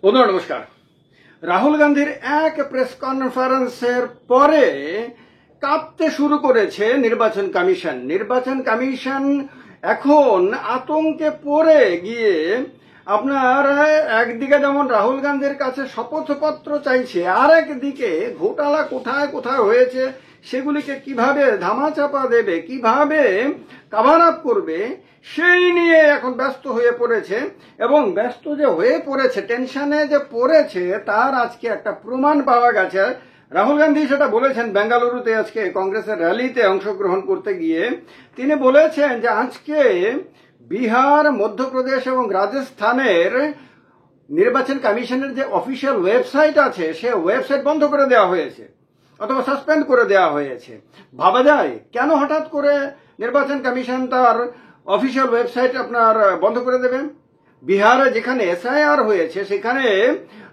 বন্ধুরা নমস্কার। রাহুল গান্ধীর এক প্রেস কনফারেন্সের পরে কাঁপতে শুরু করেছে নির্বাচন কমিশন। নির্বাচন কমিশন এখন আতঙ্কে পড়ে গিয়ে আপনার একদিকে যেমন রাহুল গান্ধীর কাছে শপথপত্র চাইছে, আর একদিকে ঘোটালা কোথায় কোথায় হয়েছে সেগুলিকে কিভাবে ধামাচাপা দেবে, কিভাবে কভার আপ করবে, সেই নিয়ে এখন ব্যস্ত হয়ে পড়েছে। এবং ব্যস্ত যে হয়ে পড়েছে, টেনশনে যে পড়েছে, তার আজকে একটা প্রমাণ পাওয়া গেছে। রাহুল গান্ধী সেটা বলেছেন বেঙ্গালুরুতে আজকে কংগ্রেসের র্যালিতে অংশগ্রহণ করতে গিয়ে। তিনি বলেছেন যে আজকে বিহার, মধ্যপ্রদেশ এবং রাজস্থানের নির্বাচন কমিশনের যে অফিসিয়াল ওয়েবসাইট আছে, সে ওয়েবসাইট বন্ধ করে দেওয়া হয়েছে অথবা সাসপেন্ড করে দেওয়া হয়েছে। ভাবা যায় কেন হঠাৎ করে নির্বাচন কমিশন তার অফিসিয়াল ওয়েবসাইট আপনার বন্ধ করে দেবেন? বিহারে যেখানে এসআইআর হয়েছে সেখানে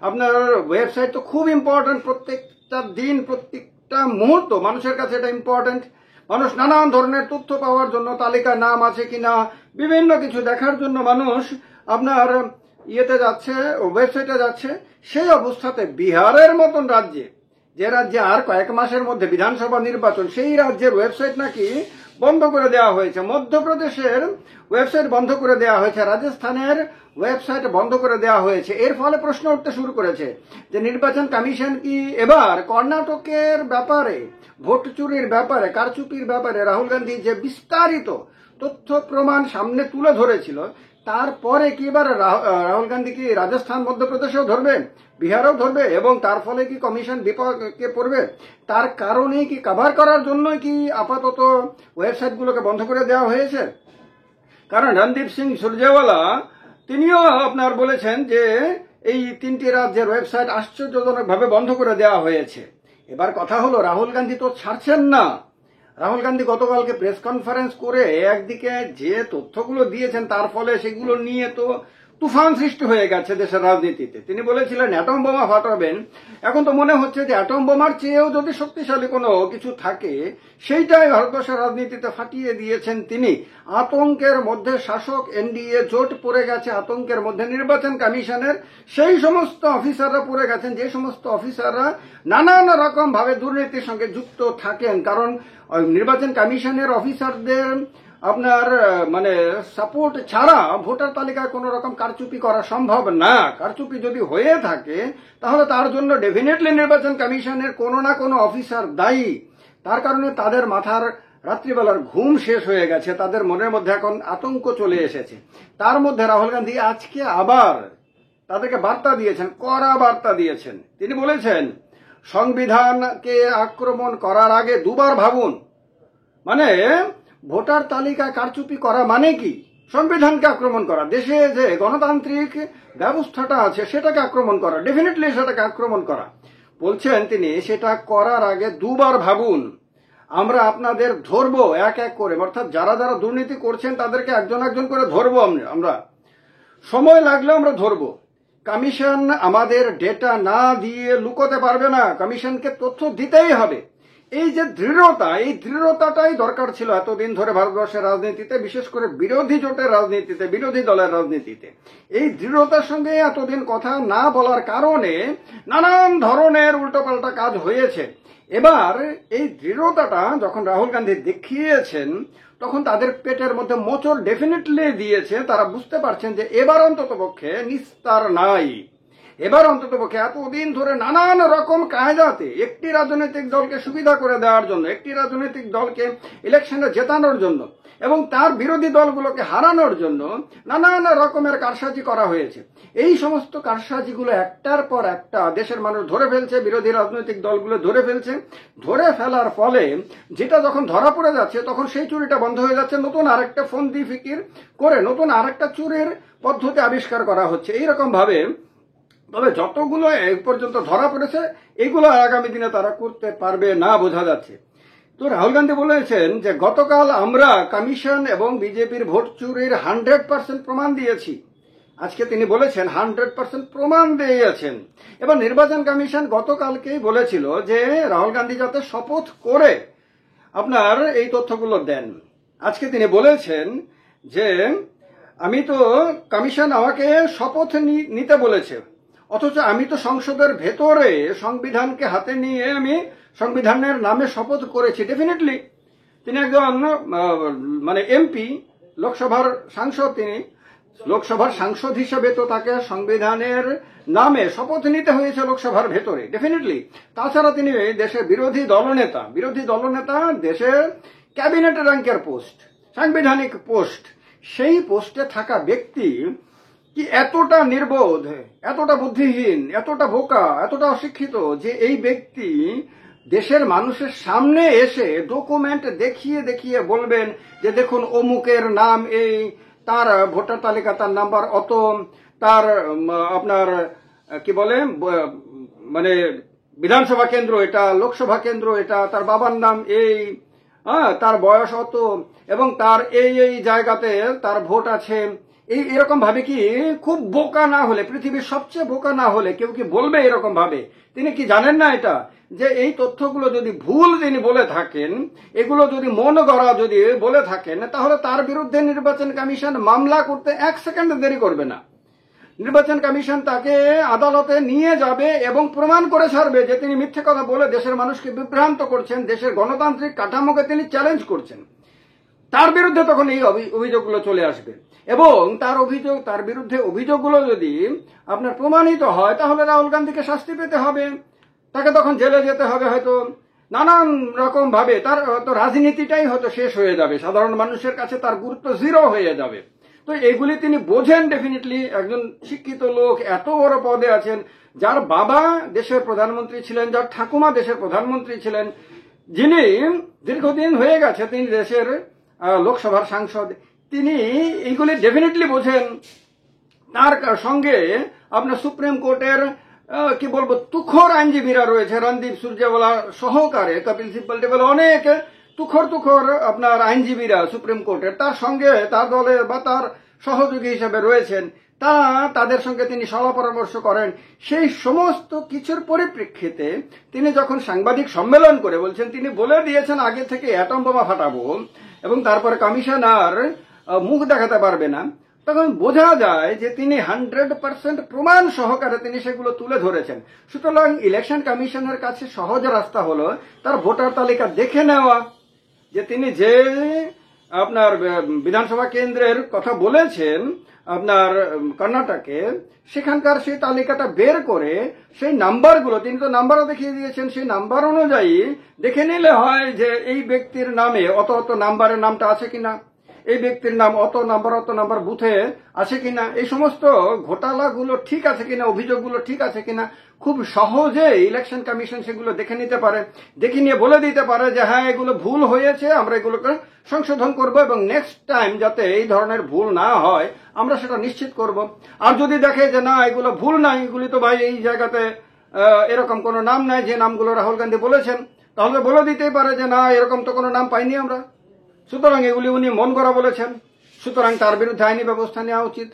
আপনার ওয়েবসাইট তো খুব ইম্পর্টেন্ট। প্রত্যেকটা দিন, প্রত্যেকটা মুহূর্ত মানুষের কাছে এটা ইম্পর্টেন্ট। মানুষ নানান ধরনের তথ্য পাওয়ার জন্য, তালিকায় নাম আছে কিনা, বিভিন্ন কিছু দেখার জন্য মানুষ আপনার ইয়েতে যাচ্ছে, ওয়েবসাইটে যাচ্ছে। সেই অবস্থাতে বিহারের মতন রাজ্যে, যে রাজ্যে আর কয়েক মাসের মধ্যে বিধানসভা নির্বাচন, সেই রাজ্যের ওয়েবসাইট নাকি বন্ধ করে দেওয়া হয়েছে। মধ্যপ্রদেশের ওয়েবসাইট বন্ধ করে দেওয়া হয়েছে, রাজস্থানের ওয়েবসাইট বন্ধ করে দেওয়া হয়েছে। এর ফলে প্রশ্ন উঠতে শুরু করেছে যে নির্বাচন কমিশন কি এবার কর্ণাটকের ব্যাপারে, ভোট চুরির ব্যাপারে, কারচুপির ব্যাপারে রাহুল গান্ধী যে বিস্তারিত তথ্য প্রমাণ সামনে তুলে ধরেছিল, তারপরে কি এবার রাহুল গান্ধী কি রাজস্থান, মধ্যপ্রদেশেও ধরবে, বিহারেও ধরবে, এবং তার ফলে কি কমিশন বিপদে পড়বে? তার কারণে কি কভার করার জন্য কি আপাতত ওয়েবসাইটগুলোকে বন্ধ করে দেওয়া হয়েছে? কারণ রণদীপ সিং সুরজেওয়ালা তিনিও আপনার বলেছেন যে এই তিনটি রাজ্যের ওয়েবসাইট আশ্চর্যজনকভাবে বন্ধ করে দেওয়া হয়েছে। এবার কথা হলো, রাহুল গান্ধী তো ছাড়ছেন না। রাহুল গান্ধী গতকালকে প্রেস কনফারেন্স করে একদিকে যে তথ্যগুলো দিয়েছেন, তার ফলে সেগুলো নিয়ে তো তুফান সৃষ্টি হয়ে গেছে দেশের রাজনীতিতে। তিনি বলেছিলেন অ্যাটম বোমা ফাটাবেন। এখন তো মনে হচ্ছে যে অ্যাটম বোমার চেয়েও যদি শক্তিশালী কোনো কিছু থাকে, সেইটাই ভারতবর্ষের রাজনীতিতে ফাটিয়ে দিয়েছেন তিনি। আতঙ্কের মধ্যে শাসক এনডিএ জোট পড়ে গেছে, আতঙ্কের মধ্যে নির্বাচন কমিশনের সেই সমস্ত অফিসাররা পড়ে গেছেন, যে সমস্ত অফিসাররা নানান রকম ভাবে দুর্নীতির সঙ্গে যুক্ত থাকেন। কারণ নির্বাচন কমিশনের অফিসারদের আপনার মানে সাপোর্ট ছাড়া ভোটার তালিকায় কোনো রকম কারচুপি করা সম্ভব না। কারচুপি যদি হয়ে থাকে তাহলে তার জন্য ডেফিনেটলি নির্বাচন কমিশনের কোনো না কোনো অফিসার দায়ী। তার কারণে তাদের মাথার রাত্রিবেলার ঘুম শেষ হয়ে গেছে, তাদের মনের মধ্যে এখন আতঙ্ক চলে এসেছে। তার মধ্যে রাহুল গান্ধী আজকে আবার তাদেরকে বার্তা দিয়েছেন, কড়া বার্তা দিয়েছেন। তিনি বলেছেন সংবিধানকে আক্রমণ করার আগে দুবার ভাবুন। মানে ভোটার তালিকা কারচুপি করা মানে কি? সংবিধানকে আক্রমণ করা, দেশে যে গণতান্ত্রিক ব্যবস্থাটা আছে সেটাকে আক্রমণ করা, ডেফিনেটলি সেটাকে আক্রমণ করা। বলছেন তিনি সেটা করার আগে দুবার ভাবুন। আমরা আপনাদের ধরবো এক এক করে, অর্থাৎ যারা যারা দুর্নীতি করছেন তাদেরকে একজন একজন করে ধরবো। আমরা সময় লাগলে আমরা ধরবো। কমিশন আমাদের ডেটা না দিয়ে লুকোতে পারবে না, কমিশনকে তথ্য দিতেই হবে। এই যে দৃঢ়তা, এই দৃঢ়তাটাই দরকার ছিল এতদিন ধরে ভারতবর্ষের রাজনীতিতে, বিশেষ করে বিরোধী জোটের রাজনীতিতে, বিরোধী দলের রাজনীতিতে। এই দৃঢ়তার সঙ্গে এতদিন কথা না বলার কারণে নানান ধরনের উল্টোপাল্টা কাজ হয়েছে। এবার এই দৃঢ়তাটা যখন রাহুল গান্ধী দেখিয়েছেন, তখন তাদের পেটের মধ্যে মোচড় ডেফিনেটলি দিয়েছে। তারা বুঝতে পারছেন যে এবার অন্ততপক্ষে নিস্তার নাই। এবার অন্ততপক্ষে এতদিন ধরে নানান রকম কায়দাতে একটি রাজনৈতিক দলকে সুবিধা করে দেওয়ার জন্য, একটি রাজনৈতিক দলকে ইলেকশনে জেতানোর জন্য এবং তার বিরোধী দলগুলোকে হারানোর জন্য নানান রকমের কারসাজি করা হয়েছে। এই সমস্ত কারসাজিগুলো একটার পর একটা দেশের মানুষ ধরে ফেলছে, বিরোধী রাজনৈতিক দলগুলো ধরে ফেলছে। ধরে ফেলার ফলে যেটা যখন ধরা পড়ে যাচ্ছে, তখন সেই চুরিটা বন্ধ হয়ে যাচ্ছে। নতুন আরেকটা ফন্দি ফিকির করে নতুন আরেকটা চুরির পদ্ধতি আবিষ্কার করা হচ্ছে। এইরকম ভাবে তবে যতগুলো এই পর্যন্ত ধরা পড়েছে, এগুলো আগামী দিনে তারা করতে পারবে না বোঝা যাচ্ছে। তো রাহুল গান্ধী বলেছেন যে গতকাল আমরা কমিশন এবং বিজেপির ভোট চুরির 100% প্রমাণ দিয়েছি। আজকে তিনি বলেছেন 100% প্রমাণ দিয়েছেন। এবার নির্বাচন কমিশন গতকালকেই বলেছিল যে রাহুল গান্ধী যাতে শপথ করে আপনার এই তথ্যগুলো দেন। আজকে তিনি বলেছেন যে আমি তো কমিশন আমাকে শপথ নিতে বলেছে, অথচ আমি তো সংসদের ভেতরে সংবিধানকে হাতে নিয়ে আমি সংবিধানের নামে শপথ করেছি। ডেফিনেটলি তিনি একজন মানে এমপি, লোকসভার সাংসদ, তিনি লোকসভার সাংসদ হিসেবে তো তাকে সংবিধানের নামে শপথ নিতে হয়েছে লোকসভার ভেতরে, ডেফিনেটলি। তাছাড়া তিনি দেশের বিরোধী দলনেতা, দেশের ক্যাবিনেট র্যাঙ্কের পোস্ট, সাংবিধানিক পোস্ট, সেই পোস্টে থাকা ব্যক্তি কি এতটা নির্বোধ, এতটা বুদ্ধিহীন, এতটা বোকা, এতটা অশিক্ষিত যে এই ব্যক্তি দেশের মানুষের সামনে এসে ডকুমেন্ট দেখিয়ে দেখিয়ে বলবেন যে দেখুন অমুকের নাম এই, তার ভোটার তালিকা, তার নাম্বার অত, তার আপনার কি বলে মানে বিধানসভা কেন্দ্র এটা, লোকসভা কেন্দ্র এটা, তার বাবার নাম এই, তার বয়স অত, এবং তার এই এই জায়গাতে তার ভোট আছে। এরকম ভাবে কি খুব বোকা না হলে, পৃথিবীর সবচেয়ে বোকা না হলে কেউ কি বলবে এরকম ভাবে? তিনি কি জানেন না এটা, যে এই তথ্যগুলো যদি ভুল তিনি বলে থাকেন, এগুলো যদি মন গড়া যদি বলে থাকেন, তাহলে তার বিরুদ্ধে নির্বাচন কমিশন মামলা করতে 1 সেকেন্ড দেরি করবে না। নির্বাচন কমিশন তাকে আদালতে নিয়ে যাবে এবং প্রমাণ করে ছাড়বে যে তিনি মিথ্যে কথা বলে দেশের মানুষকে বিভ্রান্ত করছেন, দেশের গণতান্ত্রিক কাঠামোকে তিনি চ্যালেঞ্জ করছেন। তার বিরুদ্ধে তখন এই অভিযোগগুলো চলে আসবে, এবং তার বিরুদ্ধে অভিযোগগুলো যদি আপনার প্রমাণিত হয়, তাহলে রাহুল গান্ধীকে শাস্তি পেতে হবে, তাকে তখন জেলে যেতে হবে, হয়তো নানান রকম ভাবে তার তো রাজনীতিটাই হয়তো শেষ হয়ে যাবে, সাধারণ মানুষের কাছে তার গুরুত্ব 0 হয়ে যাবে। তো এগুলি তিনি বোঝেন ডেফিনেটলি। একজন শিক্ষিত লোক, এত বড় পদে আছেন, যার বাবা দেশের প্রধানমন্ত্রী ছিলেন, যার ঠাকুমা দেশের প্রধানমন্ত্রী ছিলেন, যিনি দীর্ঘদিন হয়ে গেছে তিনি দেশের লোকসভার সাংসদ, তিনি এইগুলি ডেফিনেটলি বোঝেন। তার সঙ্গে আপনার সুপ্রিম কোর্টের কি বলবো তুখর আইনজীবীরা রয়েছে, রণদীপ সুরজেওয়ালা সহকারে, কপিল সিব্বল টেবল, অনেক তুখর আপনার আইনজীবীরা সুপ্রিম কোর্টের, তার সঙ্গে তার দলের বা তার সহযোগী হিসেবে রয়েছেন, তাদের সঙ্গে তিনি সলা পরামর্শ করেন। সেই সমস্ত কিছুর পরিপ্রেক্ষিতে তিনি যখন সাংবাদিক সম্মেলন করে বলছেন, তিনি বলে দিয়েছেন আগে থেকে অ্যাটম বোমা ফাটাবো এবং তারপরে কমিশনার মুখ দেখাতে পারবে না, তখন বোঝা যায় যে তিনি 100% প্রমাণ সহকারে তিনি সেগুলো তুলে ধরেছেন। সুতরাং ইলেকশন কমিশনের কাছে সহজ রাস্তা হলো তার ভোটার তালিকা দেখে নেওয়া, যে তিনি যে আপনার বিধানসভা কেন্দ্রের কথা বলেছেন আপনার কর্ণাটকে, সেখানকার সেই তালিকাটা বের করে সেই নাম্বারগুলো, তিনি তো নাম্বারও দেখিয়ে দিয়েছেন, সেই নাম্বার অনুযায়ী দেখে নিলে হয় যে এই ব্যক্তির নামে অত অত নাম্বারের নামটা আছে কিনা, এই ব্যক্তির নাম অত নাম্বার বুথে আছে কিনা, এই সমস্ত ঘোটালাগুলো ঠিক আছে কিনা, অভিযোগগুলো ঠিক আছে কিনা, খুব সহজে ইলেকশন কমিশন সেগুলো দেখে নিতে পারে, দেখে নিয়ে বলে দিতে পারে যে হ্যাঁ এগুলো ভুল হয়েছে, আমরা এগুলোকে সংশোধন করব এবং নেক্সট টাইম যাতে এই ধরনের ভুল না হয় আমরা সেটা নিশ্চিত করব। আর যদি দেখে যে না এগুলো ভুল নাই, এগুলি তো ভাই এই জায়গাতে এরকম কোনো নাম নাই যে নামগুলো রাহুল গান্ধী বলেছেন, তাহলে বলে দিতেই পারে যে না এরকম তো কোনো নাম পাইনি আমরা, সুতরাং এগুলি উনি মন করা বলেছেন, সুতরাং তার বিরুদ্ধে আইনি ব্যবস্থা নেওয়া উচিত।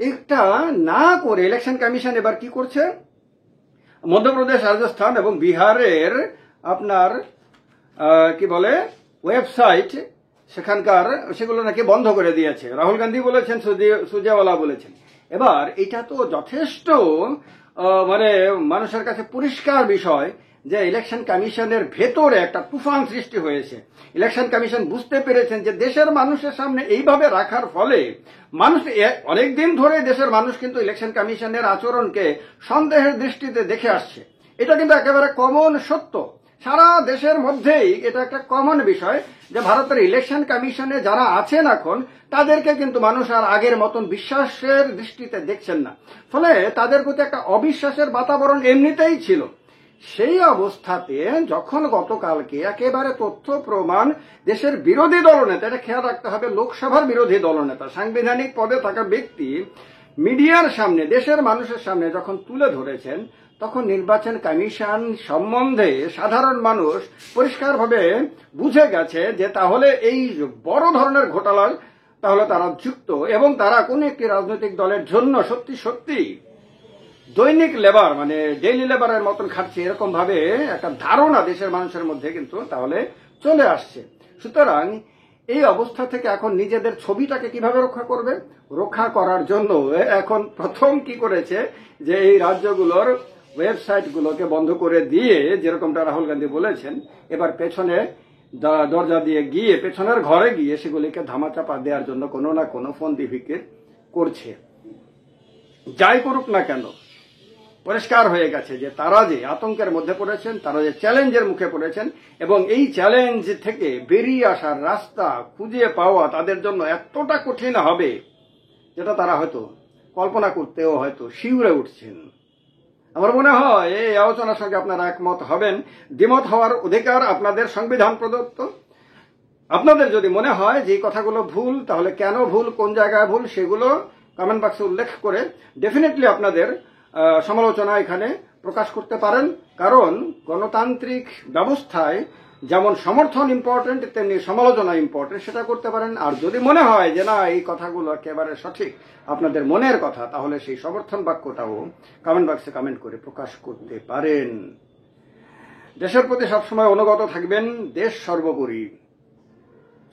এটা না করে ইলেকশন কমিশন এবার কি করছে, মধ্যপ্রদেশ, রাজস্থান এবং বিহারের আপনার কি বলে ওয়েবসাইট, সেখানকার সেগুলো নাকি বন্ধ করে দিয়েছে। রাহুল গান্ধী বলেছেন, সুরজেওয়ালা বলেছেন। এবার এটা তো যথেষ্ট মানে মানুষের কাছে পরিষ্কার বিষয় যে ইলেকশন কমিশনের ভেতরে একটা তুফান সৃষ্টি হয়েছে। ইলেকশন কমিশন বুঝতে পেরেছেন যে দেশের মানুষের সামনে এইভাবে রাখার ফলে মানুষ অনেকদিন ধরে দেশের মানুষ কিন্তু ইলেকশন কমিশনের আচরণকে সন্দেহের দৃষ্টিতে দেখে আসছে। এটা কিন্তু একেবারে কমন সত্য, সারা দেশের মধ্যেই এটা একটা কমন বিষয় যে ভারতের ইলেকশন কমিশনে যারা আছেন এখন তাদেরকে কিন্তু মানুষ আর আগের মতন বিশ্বাসের দৃষ্টিতে দেখছেন না, ফলে তাদের প্রতি একটা অবিশ্বাসের বাতাবরণ এমনিতেই ছিল। সেই অবস্থাতে যখন গতকালকে একেবারে তথ্য প্রমাণ দেশের বিরোধী দলনেতা, এটা খেয়াল রাখতে হবে, লোকসভার বিরোধী দলনেতা, সাংবিধানিক পদে থাকা ব্যক্তি মিডিয়ার সামনে, দেশের মানুষের সামনে যখন তুলে ধরেছেন, তখন নির্বাচন কমিশন সম্বন্ধে সাধারণ মানুষ পরিষ্কারভাবে বুঝে গেছে যে তাহলে এই বড় ধরনের ঘোটালার তাহলে তারা যুক্ত, এবং তারা কোন একটি রাজনৈতিক দলের জন্য সত্যি সত্যি দৈনিক লেবার মানে ডেইলি লেবারের মতন খাটছে, এরকম ভাবে একটা ধারণা দেশের মানুষের মধ্যে কিন্তু তাহলে চলে আসছে। সুতরাং এই অবস্থা থেকে এখন নিজেদের ছবিটাকে কিভাবে রক্ষা করবে? রক্ষা করার জন্য এখন প্রথম কি করেছে যে এই রাজ্যগুলোর ওয়েবসাইটগুলোকে বন্ধ করে দিয়ে, যেরকমটা রাহুল গান্ধী বলেছেন, এবার পেছনে দরজা দিয়ে গিয়ে, পেছনের ঘরে গিয়ে সেগুলিকে ধামাচাপা দেওয়ার জন্য কোনো না কোনো ফন্দি ফিকির করছে। যাই করুক না কেন, পরিষ্কার হয়ে গেছে যে তারা যে আতঙ্কের মধ্যে পড়েছেন, তারা যে চ্যালেঞ্জের মুখে পড়েছেন, এবং এই চ্যালেঞ্জ থেকে বেরিয়ে আসার রাস্তা খুঁজে পাওয়া তাদের জন্য এতটা কঠিন হবে যেটা তারা হয়তো কল্পনা করতেও হয়তো শিউরে উঠছেন। আমার মনে হয় এই আলোচনার সঙ্গে আপনারা একমত হবেন। দ্বিমত হওয়ার অধিকার আপনাদের, সংবিধান প্রদত্ত। আপনাদের যদি মনে হয় যে এই কথাগুলো ভুল, তাহলে কেন ভুল, কোন জায়গায় ভুল, সেগুলো কমেন্ট বক্সে উল্লেখ করে ডেফিনেটলি আপনাদের সমালোচনা এখানে প্রকাশ করতে পারেন। কারণ গণতান্ত্রিক ব্যবস্থায় যেমন সমর্থন ইম্পর্টেন্ট, তেমনি সমালোচনা ইম্পর্টেন্ট, সেটা করতে পারেন। আর যদি মনে হয় যে না, এই কথাগুলো একেবারে সঠিক, আপনাদের মনের কথা, তাহলে সেই সমর্থন বাক্যটাও কমেন্ট বক্সে কমেন্ট করে প্রকাশ করতে পারেন। দেশের প্রতি সবসময় অনুগত থাকবেন, দেশ সর্বোপরি।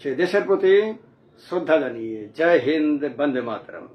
সে দেশের প্রতি শ্রদ্ধা জানিয়ে জয় হিন্দ, বন্দে মাতরম।